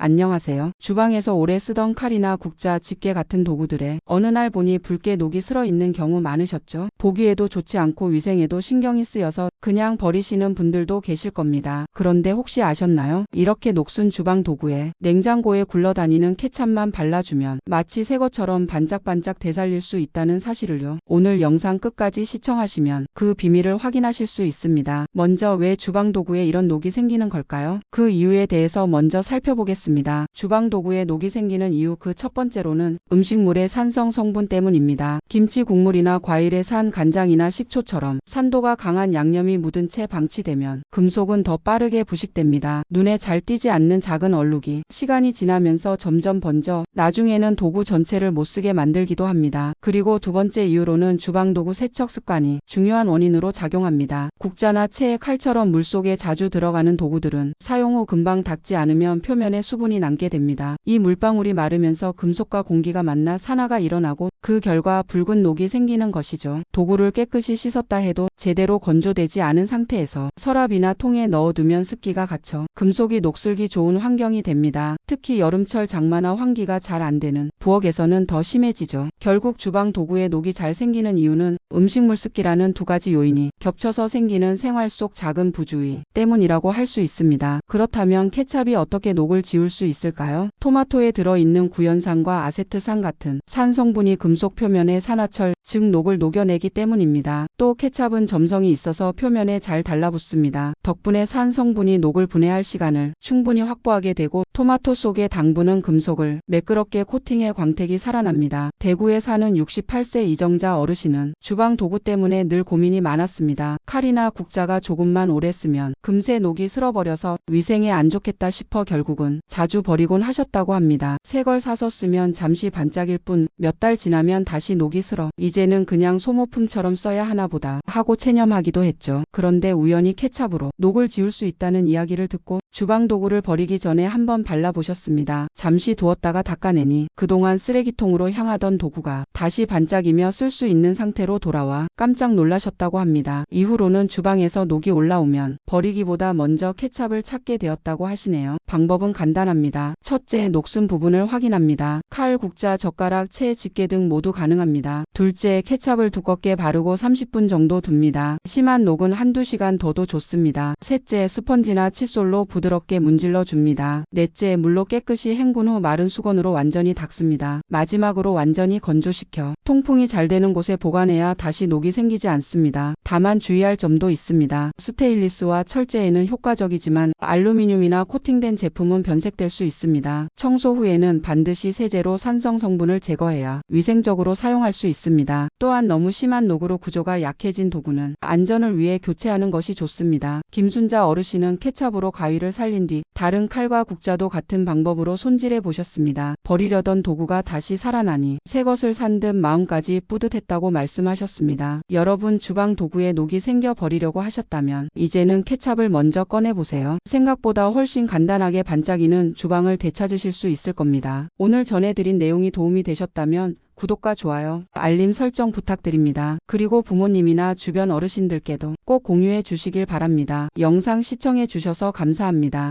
안녕하세요. 주방에서 오래 쓰던 칼이나 국자, 집게 같은 도구들에 어느 날 보니 붉게 녹이 슬어 있는 경우 많으셨죠? 보기에도 좋지 않고 위생에도 신경이 쓰여서 그냥 버리시는 분들도 계실 겁니다. 그런데 혹시 아셨나요? 이렇게 녹슨 주방 도구에 냉장고에 굴러다니는 케찹만 발라주면 마치 새 것처럼 반짝반짝 되살릴 수 있다는 사실을요. 오늘 영상 끝까지 시청하시면 그 비밀을 확인하실 수 있습니다. 먼저 왜 주방 도구에 이런 녹이 생기는 걸까요? 그 이유에 대해서 먼저 살펴보겠습니다. 주방 도구에 녹이 생기는 이유 그 첫 번째로는 음식물의 산성 성분 때문입니다. 김치 국물이나 과일에 산 간장이나 식초처럼 산도가 강한 양념이 묻은 채 방치되면 금속은 더 빠르게 부식됩니다. 눈에 잘 띄지 않는 작은 얼룩이 시간이 지나면서 점점 번져 나중에는 도구 전체를 못쓰게 만들기도 합니다. 그리고 두 번째 이유로는 주방 도구 세척 습관이 중요한 원인으로 작용합니다. 국자나 채, 칼처럼 물속에 자주 들어가는 도구들은 사용 후 금방 닦지 않으면 표면에 수분이 남게 됩니다. 이 물방울이 마르면서 금속과 공기가 만나 산화가 일어나고 그 결과 붉은 녹이 생기는 것이죠. 도구를 깨끗이 씻었다 해도 제대로 건조되지 않은 상태에서 서랍이나 통에 넣어두면 습기가 갇혀 금속이 녹슬기 좋은 환경이 됩니다. 특히 여름철 장마나 환기가 잘 안 되는 부엌에서는 더 심해지죠. 결국 주방 도구에 녹이 잘 생기는 이유는 음식물 습기라는 두 가지 요인이 겹쳐서 생기는 생활 속 작은 부주의 때문이라고 할 수 있습니다. 그렇다면 케찹이 어떻게 녹을 지울 수 있을까요? 토마토에 들어있는 구연산과 아세트산 같은 산 성분이 금속 표면의 산화철, 즉 녹을 녹여내기 때문입니다. 또 케찹은 점성이 있어서 표면에 잘 달라붙습니다. 덕분에 산 성분이 녹을 분해할 시간을 충분히 확보하게 되고 토마토 속의 당분은 금속을 매끄럽게 코팅해 광택이 살아납니다. 대구에 사는 68세 이정자 어르신은 주방 도구 때문에 늘 고민이 많았습니다. 칼이나 국자가 조금만 오래 쓰면 금세 녹이 슬어버려서 위생에 안 좋겠다 싶어 결국은 자주 버리곤 하셨다고 합니다. 새 걸 사서 쓰면 잠시 반짝일 뿐 몇 달 지나면 다시 녹이 슬어 이제는 그냥 소모품처럼 써야 하나 보다 하고 체념하기도 했죠. 그런데 우연히 케찹으로 녹을 지울 수 있다는 이야기를 듣고 주방 도구를 버리기 전에 한번 발라보셨습니다. 잠시 두었다가 닦아내니 그동안 쓰레기통으로 향하던 도구가 다시 반짝이며 쓸 수 있는 상태로 돌아와 깜짝 놀라셨다고 합니다. 이후로는 주방에서 녹이 올라오면 버리기보다 먼저 케찹을 찾게 되었다고 하시네요. 방법은 간단합니다. 첫째, 녹슨 부분을 확인합니다. 칼, 국자, 젓가락, 채, 집게 등 모두 가능합니다. 둘째, 케찹을 두껍게 바르고 30분 정도 둡니다. 심한 녹은 한두 시간 둬도 좋습니다. 셋째, 스펀지나 칫솔로 부드럽게 문질러 줍니다. 넷째, 물로 깨끗이 헹군 후 마른 수건으로 완전히 닦습니다. 마지막으로 완전히 건조시켜 통풍이 잘 되는 곳에 보관해야 다시 녹이 생기지 않습니다. 다만 주의할 점도 있습니다. 스테인리스와 철제에는 효과적이지만 알루미늄이나 코팅된 제품은 변색될 수 있습니다. 청소 후에는 반드시 세제로 산성 성분을 제거해야 위생적으로 사용할 수 있습니다. 또한 너무 심한 녹으로 구조가 약해진 도구는 안전을 위해 교체하는 것이 좋습니다. 김순자 어르신은 케찹으로 가위를 살린 뒤 다른 칼과 국자도 같은 방법으로 손질해 보셨습니다. 버리려던 도구가 다시 살아나니 새 것을 산 듯 마음까지 뿌듯했다고 말씀하셨습니다. 여러분 주방 도구에 녹이 생겨 버리려고 하셨다면 이제는 케찹을 먼저 꺼내보세요. 생각보다 훨씬 간단하게 반짝이는 주방을 되찾으실 수 있을 겁니다. 오늘 전해드린 내용이 도움이 되셨다면 구독과 좋아요, 알림 설정 부탁드립니다. 그리고 부모님이나 주변 어르신들께도 꼭 공유해 주시길 바랍니다. 영상 시청해 주셔서 감사합니다.